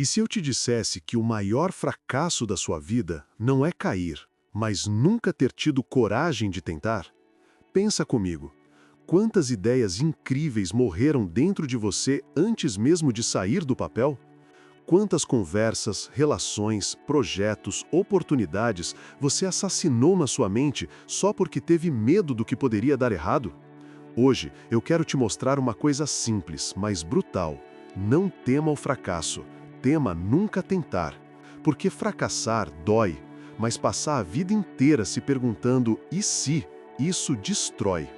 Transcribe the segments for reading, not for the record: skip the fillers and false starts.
E se eu te dissesse que o maior fracasso da sua vida não é cair, mas nunca ter tido coragem de tentar? Pensa comigo. Quantas ideias incríveis morreram dentro de você antes mesmo de sair do papel? Quantas conversas, relações, projetos, oportunidades você assassinou na sua mente só porque teve medo do que poderia dar errado? Hoje eu quero te mostrar uma coisa simples, mas brutal. Não tema o fracasso. Tema nunca tentar. Porque fracassar dói, mas passar a vida inteira se perguntando "e se?", isso destrói.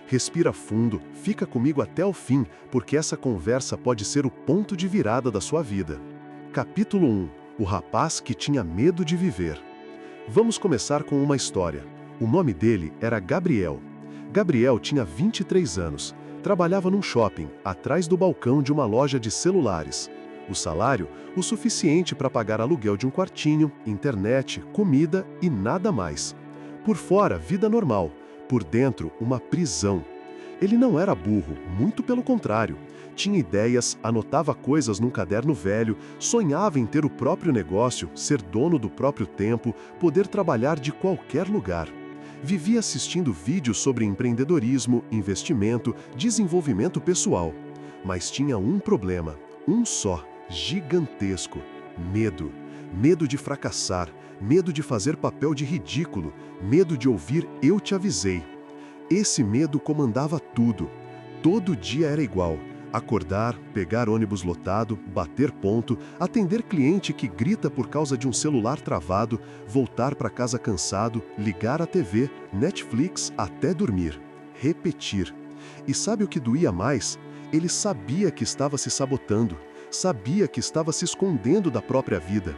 Respira fundo, fica comigo até o fim, porque essa conversa pode ser o ponto de virada da sua vida. Capítulo 1. O rapaz que tinha medo de viver. Vamos começar com uma história. O nome dele era Gabriel. Gabriel tinha 23 anos, trabalhava num shopping, atrás do balcão de uma loja de celulares. O salário, o suficiente para pagar aluguel de um quartinho, internet, comida e nada mais. Por fora, vida normal. Por dentro, uma prisão. Ele não era burro, muito pelo contrário. Tinha ideias, anotava coisas num caderno velho, sonhava em ter o próprio negócio, ser dono do próprio tempo, poder trabalhar de qualquer lugar. Vivia assistindo vídeos sobre empreendedorismo, investimento, desenvolvimento pessoal. Mas tinha um problema, um só, gigantesco: medo. Medo de fracassar, medo de fazer papel de ridículo, medo de ouvir "eu te avisei". Esse medo comandava tudo. Todo dia era igual. Acordar, pegar ônibus lotado, bater ponto, atender cliente que grita por causa de um celular travado, voltar para casa cansado, ligar a TV, Netflix até dormir. Repetir. E sabe o que doía mais? Ele sabia que estava se sabotando, sabia que estava se escondendo da própria vida.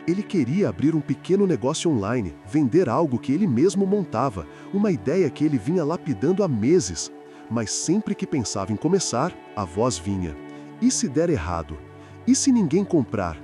Ele queria abrir um pequeno negócio online, vender algo que ele mesmo montava, uma ideia que ele vinha lapidando há meses. Mas sempre que pensava em começar, a voz vinha: e se der errado? E se ninguém comprar?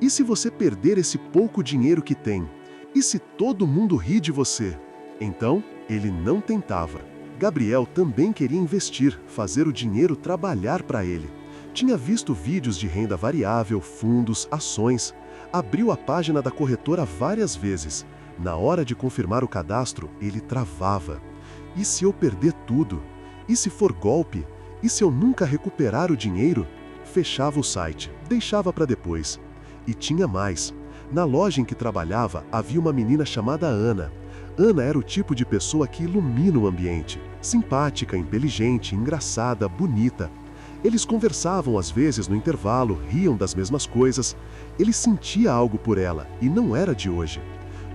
E se você perder esse pouco dinheiro que tem? E se todo mundo rir de você? Então, ele não tentava. Gabriel também queria investir, fazer o dinheiro trabalhar para ele. Tinha visto vídeos de renda variável, fundos, ações. Abriu a página da corretora várias vezes. Na hora de confirmar o cadastro, ele travava. E se eu perder tudo? E se for golpe? E se eu nunca recuperar o dinheiro? Fechava o site, deixava para depois. E tinha mais. Na loja em que trabalhava, havia uma menina chamada Ana. Ana era o tipo de pessoa que ilumina o ambiente. Simpática, inteligente, engraçada, bonita. Eles conversavam às vezes no intervalo, riam das mesmas coisas. Ele sentia algo por ela, e não era de hoje.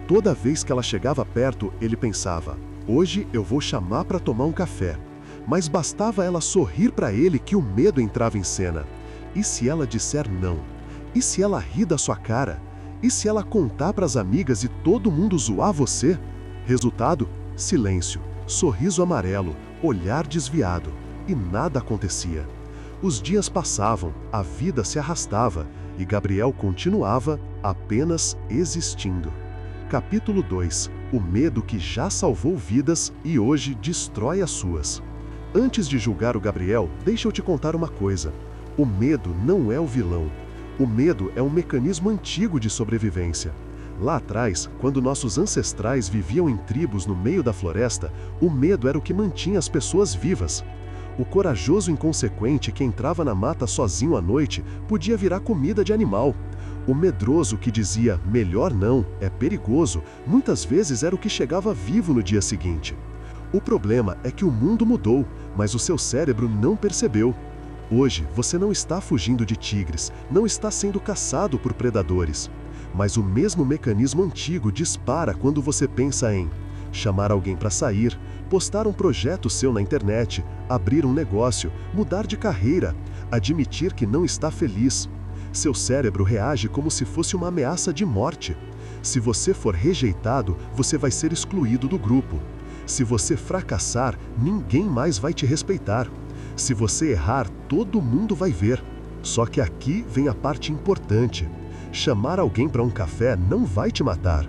Toda vez que ela chegava perto, ele pensava: hoje eu vou chamar para tomar um café. Mas bastava ela sorrir para ele que o medo entrava em cena. E se ela disser não? E se ela rir da sua cara? E se ela contar para as amigas e todo mundo zoar você? Resultado? Silêncio, sorriso amarelo, olhar desviado. E nada acontecia. Os dias passavam, a vida se arrastava, e Gabriel continuava apenas existindo. Capítulo 2. O medo que já salvou vidas e hoje destrói as suas. Antes de julgar o Gabriel, deixa eu te contar uma coisa. O medo não é o vilão. O medo é um mecanismo antigo de sobrevivência. Lá atrás, quando nossos ancestrais viviam em tribos no meio da floresta, o medo era o que mantinha as pessoas vivas. O corajoso inconsequente que entrava na mata sozinho à noite podia virar comida de animal. O medroso que dizia "melhor não, é perigoso", muitas vezes era o que chegava vivo no dia seguinte. O problema é que o mundo mudou, mas o seu cérebro não percebeu. Hoje, você não está fugindo de tigres, não está sendo caçado por predadores. Mas o mesmo mecanismo antigo dispara quando você pensa em chamar alguém para sair, postar um projeto seu na internet, abrir um negócio, mudar de carreira, admitir que não está feliz. Seu cérebro reage como se fosse uma ameaça de morte. Se você for rejeitado, você vai ser excluído do grupo. Se você fracassar, ninguém mais vai te respeitar. Se você errar, todo mundo vai ver. Só que aqui vem a parte importante. Chamar alguém para um café não vai te matar.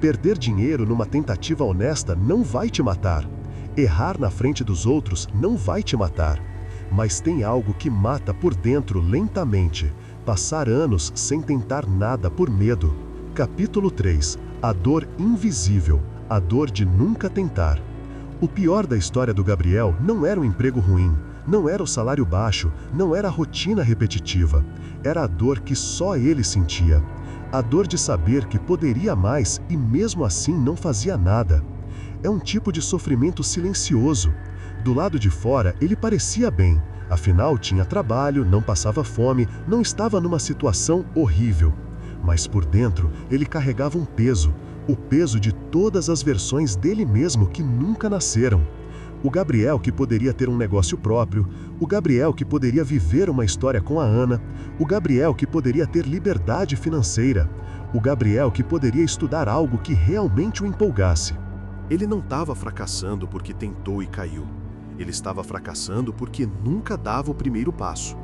Perder dinheiro numa tentativa honesta não vai te matar. Errar na frente dos outros não vai te matar. Mas tem algo que mata por dentro lentamente. Passar anos sem tentar nada por medo. Capítulo 3. A dor invisível. A dor de nunca tentar. O pior da história do Gabriel não era o emprego ruim, não era o salário baixo, não era a rotina repetitiva. Era a dor que só ele sentia. A dor de saber que poderia mais e mesmo assim não fazia nada. É um tipo de sofrimento silencioso. Do lado de fora, ele parecia bem. Afinal, tinha trabalho, não passava fome, não estava numa situação horrível. Mas por dentro, ele carregava um peso. O peso de todas as versões dele mesmo que nunca nasceram. O Gabriel que poderia ter um negócio próprio, o Gabriel que poderia viver uma história com a Ana, o Gabriel que poderia ter liberdade financeira, o Gabriel que poderia estudar algo que realmente o empolgasse. Ele não estava fracassando porque tentou e caiu. Ele estava fracassando porque nunca dava o primeiro passo.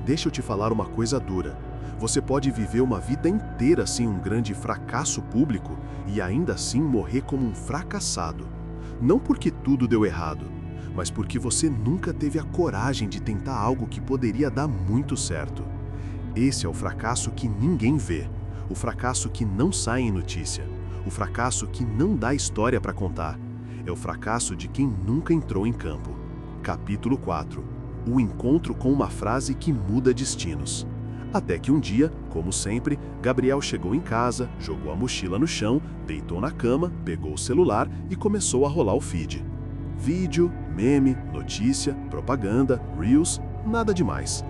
Deixa eu te falar uma coisa dura. Você pode viver uma vida inteira sem um grande fracasso público e ainda assim morrer como um fracassado. Não porque tudo deu errado, mas porque você nunca teve a coragem de tentar algo que poderia dar muito certo. Esse é o fracasso que ninguém vê, o fracasso que não sai em notícia, o fracasso que não dá história para contar. É o fracasso de quem nunca entrou em campo. Capítulo 4. O encontro com uma frase que muda destinos. Até que um dia, como sempre, Gabriel chegou em casa, jogou a mochila no chão, deitou na cama, pegou o celular e começou a rolar o feed. Vídeo, meme, notícia, propaganda, reels, nada demais.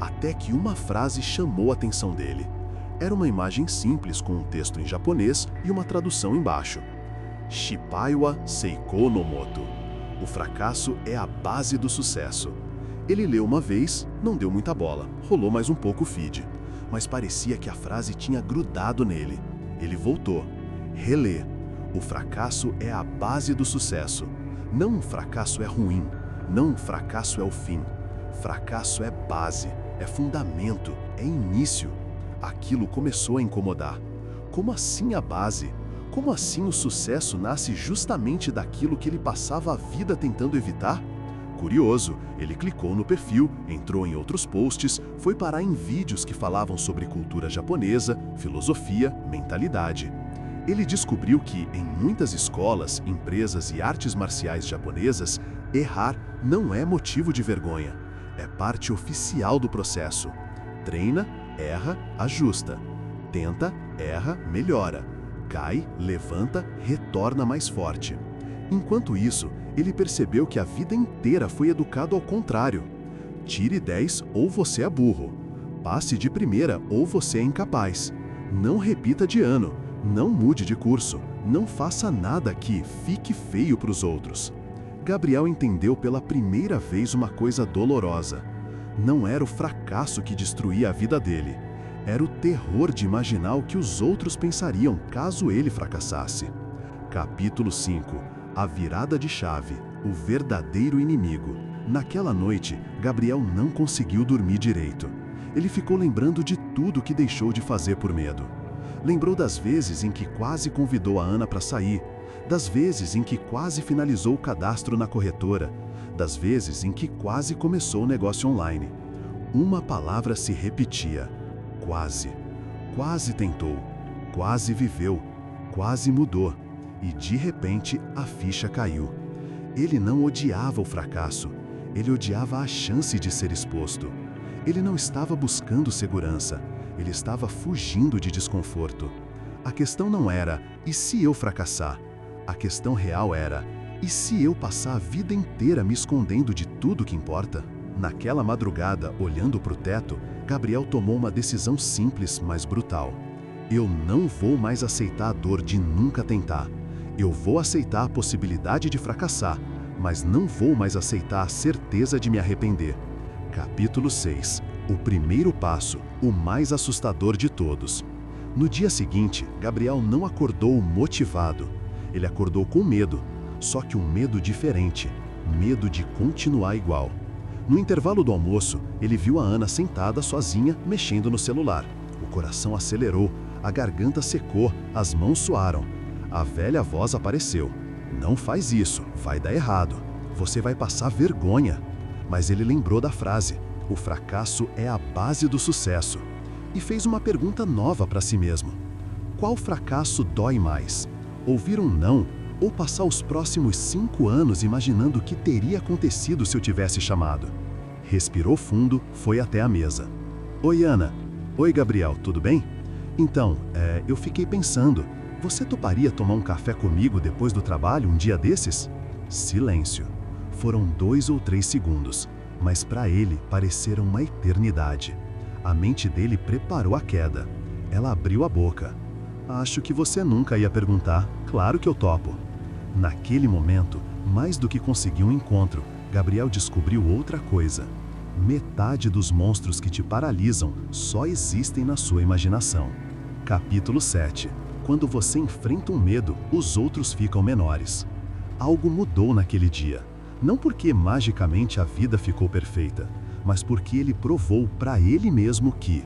Até que uma frase chamou a atenção dele. Era uma imagem simples com um texto em japonês e uma tradução embaixo. Shippai wa Seiko no Moto. O fracasso é a base do sucesso. Ele leu uma vez, não deu muita bola, rolou mais um pouco o feed. Mas parecia que a frase tinha grudado nele. Ele voltou. Relê. O fracasso é a base do sucesso. Não um fracasso é ruim. Não um fracasso é o fim. Fracasso é base, é fundamento, é início. Aquilo começou a incomodar. Como assim a base? Como assim o sucesso nasce justamente daquilo que ele passava a vida tentando evitar? Curioso, ele clicou no perfil, entrou em outros posts, foi parar em vídeos que falavam sobre cultura japonesa, filosofia, mentalidade. Ele descobriu que, em muitas escolas, empresas e artes marciais japonesas, errar não é motivo de vergonha. É parte oficial do processo. Treina, erra, ajusta. Tenta, erra, melhora. Cai, levanta, retorna mais forte. Enquanto isso, ele percebeu que a vida inteira foi educado ao contrário. Tire 10 ou você é burro. Passe de primeira ou você é incapaz. Não repita de ano. Não mude de curso. Não faça nada que fique feio para os outros. Gabriel entendeu pela primeira vez uma coisa dolorosa. Não era o fracasso que destruía a vida dele. Era o terror de imaginar o que os outros pensariam caso ele fracassasse. Capítulo 5. A virada de chave. O verdadeiro inimigo. Naquela noite, Gabriel não conseguiu dormir direito. Ele ficou lembrando de tudo que deixou de fazer por medo. Lembrou das vezes em que quase convidou a Ana para sair, das vezes em que quase finalizou o cadastro na corretora, das vezes em que quase começou o negócio online. Uma palavra se repetia. Quase. Quase tentou. Quase viveu. Quase mudou. E de repente a ficha caiu. Ele não odiava o fracasso. Ele odiava a chance de ser exposto. Ele não estava buscando segurança. Ele estava fugindo de desconforto. A questão não era, e se eu fracassar? A questão real era, e se eu passar a vida inteira me escondendo de tudo que importa? Naquela madrugada, olhando para o teto, Gabriel tomou uma decisão simples, mas brutal. Eu não vou mais aceitar a dor de nunca tentar. Eu vou aceitar a possibilidade de fracassar, mas não vou mais aceitar a certeza de me arrepender. Capítulo 6. O primeiro passo, o mais assustador de todos. No dia seguinte, Gabriel não acordou motivado. Ele acordou com medo, só que um medo diferente, medo de continuar igual. No intervalo do almoço, ele viu a Ana sentada sozinha, mexendo no celular. O coração acelerou, a garganta secou, as mãos suaram. A velha voz apareceu. Não faz isso, vai dar errado. Você vai passar vergonha. Mas ele lembrou da frase. O fracasso é a base do sucesso. e fez uma pergunta nova para si mesmo. Qual fracasso dói mais? Ouvir um não ou passar os próximos 5 anos imaginando o que teria acontecido se eu tivesse chamado? Respirou fundo, foi até a mesa. Oi, Ana. Oi, Gabriel, tudo bem? Então, eu fiquei pensando, você toparia tomar um café comigo depois do trabalho um dia desses? Silêncio. Foram 2 ou 3 segundos, mas para ele pareceram uma eternidade. A mente dele preparou a queda. Ela abriu a boca. Acho que você nunca ia perguntar. Claro que eu topo. Naquele momento, mais do que conseguir um encontro, Gabriel descobriu outra coisa. Metade dos monstros que te paralisam só existem na sua imaginação. Capítulo 7. Quando você enfrenta um medo, os outros ficam menores. Algo mudou naquele dia. Não porque magicamente a vida ficou perfeita, mas porque ele provou para ele mesmo que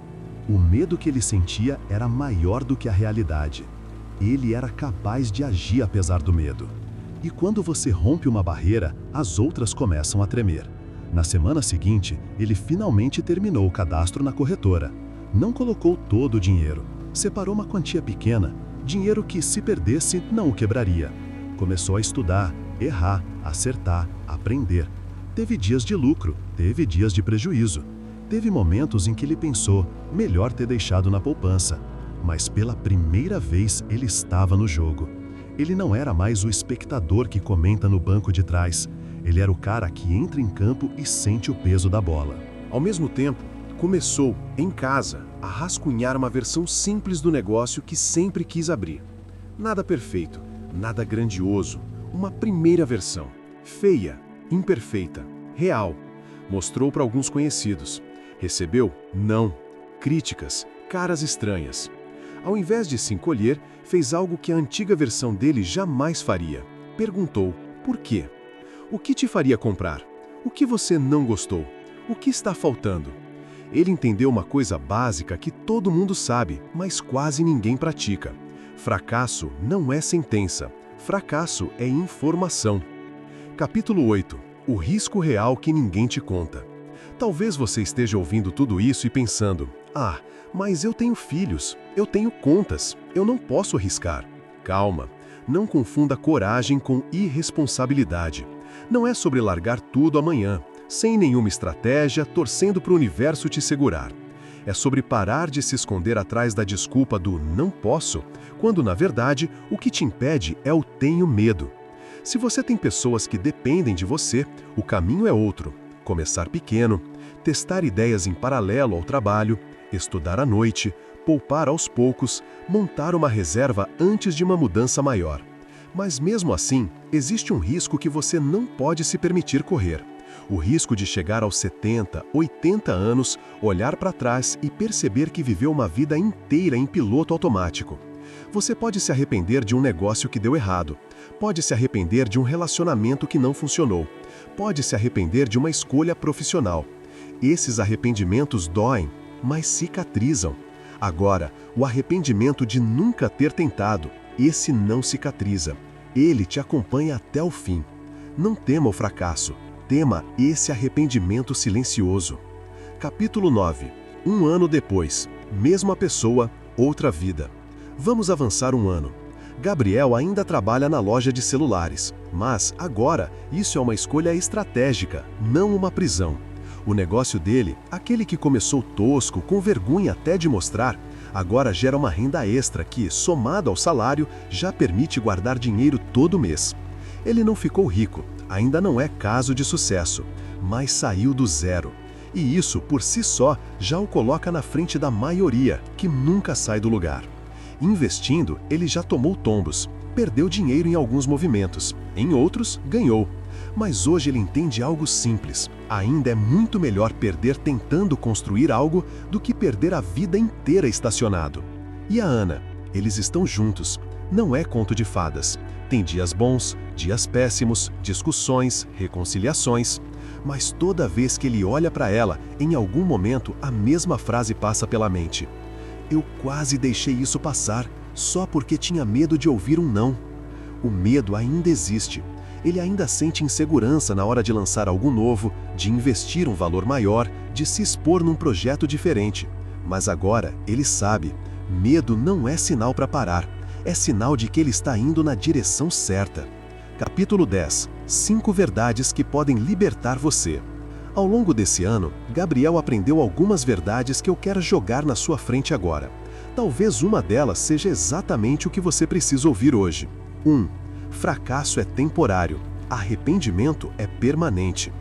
o medo que ele sentia era maior do que a realidade. Ele era capaz de agir apesar do medo. E quando você rompe uma barreira, as outras começam a tremer. Na semana seguinte, ele finalmente terminou o cadastro na corretora. Não colocou todo o dinheiro. Separou uma quantia pequena, dinheiro que, se perdesse, não o quebraria. Começou a estudar, errar, acertar, aprender. Teve dias de lucro, teve dias de prejuízo. Teve momentos em que ele pensou, melhor ter deixado na poupança. Mas pela primeira vez ele estava no jogo. Ele não era mais o espectador que comenta no banco de trás. Ele era o cara que entra em campo e sente o peso da bola. Ao mesmo tempo, começou, em casa, a rascunhar uma versão simples do negócio que sempre quis abrir. Nada perfeito, nada grandioso, uma primeira versão. Feia, imperfeita, real. Mostrou para alguns conhecidos. Recebeu não, críticas, caras estranhas. Ao invés de se encolher, fez algo que a antiga versão dele jamais faria. Perguntou, por quê? O que te faria comprar? O que você não gostou? O que está faltando? Ele entendeu uma coisa básica que todo mundo sabe, mas quase ninguém pratica. Fracasso não é sentença. Fracasso é informação. Capítulo 8. O risco real que ninguém te conta. Talvez você esteja ouvindo tudo isso e pensando, mas eu tenho filhos, eu tenho contas, eu não posso arriscar. Calma, não confunda coragem com irresponsabilidade. Não é sobre largar tudo amanhã, sem nenhuma estratégia, torcendo para o universo te segurar. É sobre parar de se esconder atrás da desculpa do não posso, quando na verdade o que te impede é o tenho medo. Se você tem pessoas que dependem de você, o caminho é outro. Começar pequeno, testar ideias em paralelo ao trabalho, estudar à noite, poupar aos poucos, montar uma reserva antes de uma mudança maior. Mas mesmo assim, existe um risco que você não pode se permitir correr. O risco de chegar aos 70, 80 anos, olhar para trás e perceber que viveu uma vida inteira em piloto automático. Você pode se arrepender de um negócio que deu errado, pode se arrepender de um relacionamento que não funcionou, pode se arrepender de uma escolha profissional. Esses arrependimentos doem, mas cicatrizam. Agora, o arrependimento de nunca ter tentado, esse não cicatriza. Ele te acompanha até o fim. Não tema o fracasso, tema esse arrependimento silencioso. Capítulo 9. 1 ano depois. Mesma pessoa, outra vida. Vamos avançar 1 ano. Gabriel ainda trabalha na loja de celulares, mas agora isso é uma escolha estratégica, não uma prisão. O negócio dele, aquele que começou tosco, com vergonha até de mostrar, agora gera uma renda extra que, somado ao salário, já permite guardar dinheiro todo mês. Ele não ficou rico, ainda não é caso de sucesso, mas saiu do zero. E isso, por si só, já o coloca na frente da maioria, que nunca sai do lugar. Investindo, ele já tomou tombos, perdeu dinheiro em alguns movimentos, em outros, ganhou. Mas hoje ele entende algo simples. Ainda é muito melhor perder tentando construir algo do que perder a vida inteira estacionado. E a Ana? Eles estão juntos. Não é conto de fadas. Tem dias bons, dias péssimos, discussões, reconciliações. Mas toda vez que ele olha para ela, em algum momento a mesma frase passa pela mente. Eu quase deixei isso passar, só porque tinha medo de ouvir um não. O medo ainda existe. Ele ainda sente insegurança na hora de lançar algo novo, de investir um valor maior, de se expor num projeto diferente. Mas agora ele sabe, medo não é sinal para parar, é sinal de que ele está indo na direção certa. Capítulo 10. 5 verdades que podem libertar você. Ao longo desse ano, Gabriel aprendeu algumas verdades que eu quero jogar na sua frente agora. Talvez uma delas seja exatamente o que você precisa ouvir hoje. 1. Fracasso é temporário, arrependimento é permanente.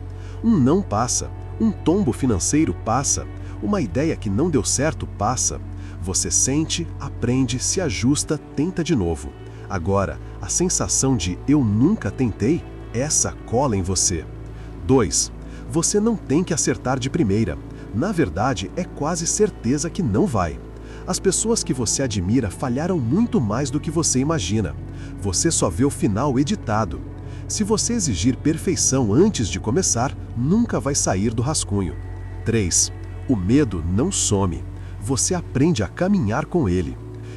Um não passa, um tombo financeiro passa, uma ideia que não deu certo passa. Você sente, aprende, se ajusta, tenta de novo. Agora, a sensação de eu nunca tentei, essa cola em você. 2. Você não tem que acertar de primeira. Na verdade, é quase certeza que não vai. As pessoas que você admira falharam muito mais do que você imagina. Você só vê o final editado. Se você exigir perfeição antes de começar, nunca vai sair do rascunho. 3. O medo não some. Você aprende a caminhar com ele.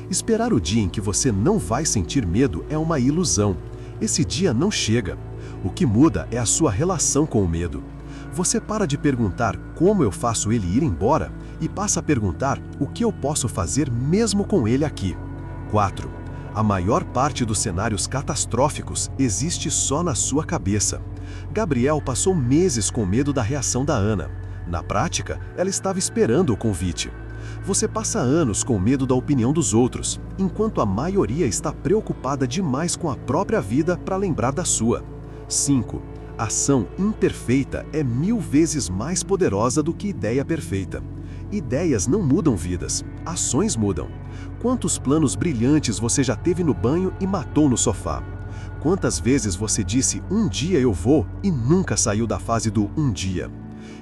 Esperar o dia em que você não vai sentir medo é uma ilusão. Esse dia não chega. O que muda é a sua relação com o medo. Você para de perguntar como eu faço ele ir embora e passa a perguntar o que eu posso fazer mesmo com ele aqui. 4. A maior parte dos cenários catastróficos existe só na sua cabeça. Gabriel passou meses com medo da reação da Ana. Na prática, ela estava esperando o convite. Você passa anos com medo da opinião dos outros, enquanto a maioria está preocupada demais com a própria vida para lembrar da sua. 5. Ação imperfeita é 1000 vezes mais poderosa do que ideia perfeita. Ideias não mudam vidas, ações mudam. Quantos planos brilhantes você já teve no banho e matou no sofá? Quantas vezes você disse um dia eu vou e nunca saiu da fase do um dia?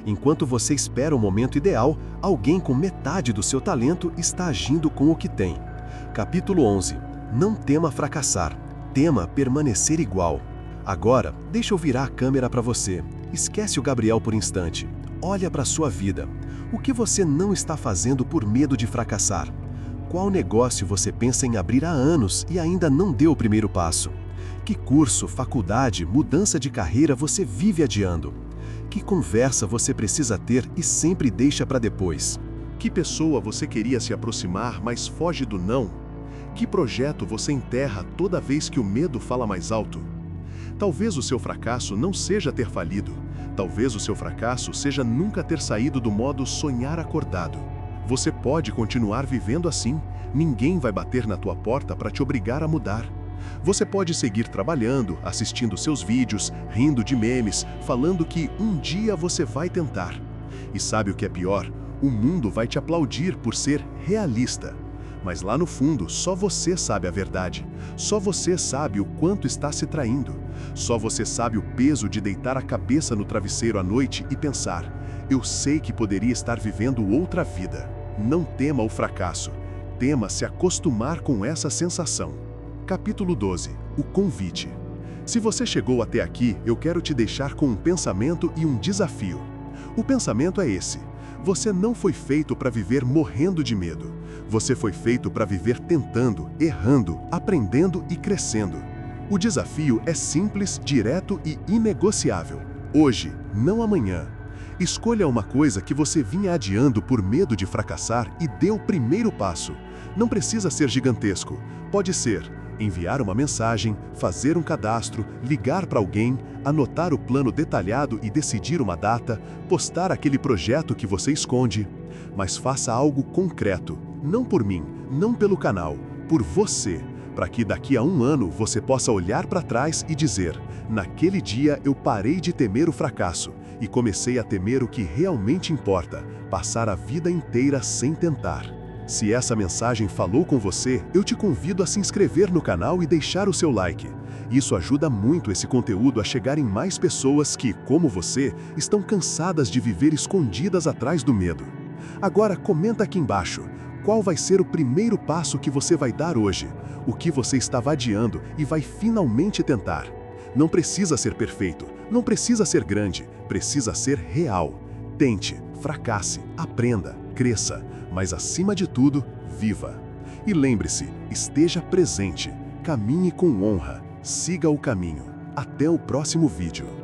Enquanto você espera o momento ideal, alguém com metade do seu talento está agindo com o que tem. Capítulo 11. Não tema fracassar, tema permanecer igual. Agora, deixa eu virar a câmera para você. Esquece o Gabriel por instante. Olha para a sua vida. O que você não está fazendo por medo de fracassar? Qual negócio você pensa em abrir há anos e ainda não deu o primeiro passo? Que curso, faculdade, mudança de carreira você vive adiando? Que conversa você precisa ter e sempre deixa para depois? Que pessoa você queria se aproximar, mas foge do não? Que projeto você enterra toda vez que o medo fala mais alto? Talvez o seu fracasso não seja ter falido. Talvez o seu fracasso seja nunca ter saído do modo sonhar acordado. Você pode continuar vivendo assim. Ninguém vai bater na tua porta para te obrigar a mudar. Você pode seguir trabalhando, assistindo seus vídeos, rindo de memes, falando que um dia você vai tentar. E sabe o que é pior? O mundo vai te aplaudir por ser realista. Mas lá no fundo, só você sabe a verdade. Só você sabe o quanto está se traindo. Só você sabe o peso de deitar a cabeça no travesseiro à noite e pensar: eu sei que poderia estar vivendo outra vida. Não tema o fracasso. Tema se acostumar com essa sensação. Capítulo 12. O convite. Se você chegou até aqui, eu quero te deixar com um pensamento e um desafio. O pensamento é esse: você não foi feito para viver morrendo de medo. Você foi feito para viver tentando, errando, aprendendo e crescendo. O desafio é simples, direto e inegociável. Hoje, não amanhã. Escolha uma coisa que você vinha adiando por medo de fracassar e dê o primeiro passo. Não precisa ser gigantesco. Pode ser enviar uma mensagem, fazer um cadastro, ligar para alguém, anotar o plano detalhado e decidir uma data, postar aquele projeto que você esconde. Mas faça algo concreto, não por mim, não pelo canal, por você, para que daqui a um ano você possa olhar para trás e dizer: naquele dia eu parei de temer o fracasso e comecei a temer o que realmente importa, passar a vida inteira sem tentar. Se essa mensagem falou com você, eu te convido a se inscrever no canal e deixar o seu like. Isso ajuda muito esse conteúdo a chegar em mais pessoas que, como você, estão cansadas de viver escondidas atrás do medo. Agora comenta aqui embaixo, qual vai ser o primeiro passo que você vai dar hoje? O que você estava adiando e vai finalmente tentar? Não precisa ser perfeito, não precisa ser grande, precisa ser real. Tente, fracasse, aprenda, cresça, mas acima de tudo, viva. E lembre-se, esteja presente, caminhe com honra, siga o caminho. Até o próximo vídeo.